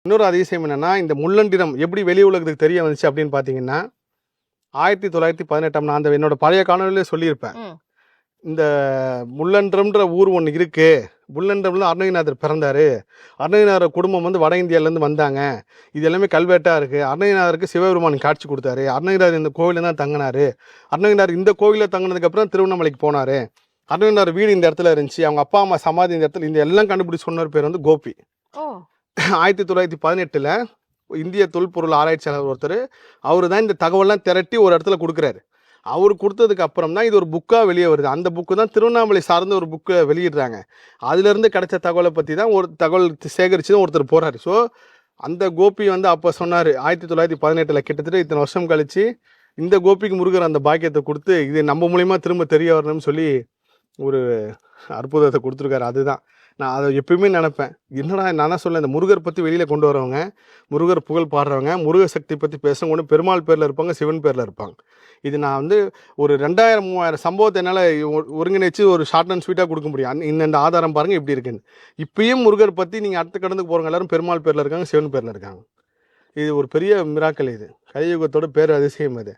இன்னொரு அதிசயம் என்னன்னா, இந்த முள்ளண்டினம் எப்படி வெளி உலகத்துக்கு தெரிய வந்துச்சு அப்படின்னு பார்த்தீங்கன்னா, 1918 நான் அந்த என்னோட பழைய காணொலியிலே சொல்லியிருப்பேன். ம். இந்த முள்ளன்றம்ன்ற ஊர் ஒண்ணு இருக்கு. முள்ளன்றம்ல அருணகிரிநாதர் பிறந்தாரு. அருணகிரிநாதர் குடும்பம் வந்து வட இந்தியாவிலேருந்து வந்தாங்க. இது எல்லாமே கல்வெட்டா இருக்கு. அருணகிரிநாதருக்கு சிவபெருமான் காட்சி கொடுத்தாரு. அருணகிரிநாதர் இந்த கோவில்ல தான் தங்கினாரு. அருணகிரிநாதர் இந்த கோவில்ல தங்கினதுக்கு அப்புறம் திருவண்ணாமலைக்கு போனாரு. அருணகிரிநாதர் வீடு இந்த இடத்துல இருந்துச்சு. அவங்க அப்பா அம்மா சமாதி இந்த இடத்துல, இந்த எல்லாம் கண்டுபிடிச்சு சொன்னவர் பேர் வந்து கோபி. ஓ 1918 இந்திய தொல்பொருள் ஆராய்ச்சியாளர் ஒருத்தர், அவரு தான் இந்த தகவல்லாம் திரட்டி ஒரு இடத்துல கொடுக்குறாரு. அவர் கொடுத்ததுக்கு அப்புறம் தான் இது ஒரு புக்காக வெளியே வருது. அந்த புக்கு தான் திருவண்ணாமலை சார்ந்த ஒரு புக்கை வெளியிடுறாங்க. அதுலேருந்து கிடைச்ச தகவலை பற்றி தான் ஒரு தகவல் சேகரித்து தான் ஒருத்தர் போகிறாரு. ஸோ அந்த கோபி வந்து அப்போ சொன்னார் 1918 கிட்டத்தட்ட இத்தனை வருஷம் கழித்து இந்த கோபிக்கு முருகர் அந்த பாக்கியத்தை கொடுத்து இது நம்ம மூலிமா திரும்ப தெரிய வரணும்னு சொல்லி ஒரு அற்புதத்தை கொடுத்துருக்காரு. அதுதான் நான் அதை எப்பயுமே நினப்பேன். என்னடா நான் தான் சொல்ல, இந்த முருகர் பற்றி வெளியில் கொண்டு வரவங்க, முருகர் புகழ் பாடுறவங்க, முருக சக்தி பற்றி பேசுறவங்க ஒன்று பெருமாள் பேரில் இருப்பாங்க, சிவன் பேரில் இருப்பாங்க. இது நான் வந்து ஒரு 2000-3000 சம்பவத்தை என்னால் ஒருங்கிணைச்சு ஒரு ஷார்ட் அண்ட் ஸ்வீட்டாக கொடுக்க முடியும். இந்த ஆதாரம் பாருங்கள் எப்படி இருக்குன்னு. இப்பயும் முருகர் பற்றி நீங்கள் அடுத்த கடந்துக்கு போகிறவங்க எல்லாரும் பெருமாள் பேரில் இருக்காங்க, சிவன் பேரில் இருக்காங்க. இது ஒரு பெரிய மிராக்கள். இது கலியுகத்தோட பேர் அதிசயம். இது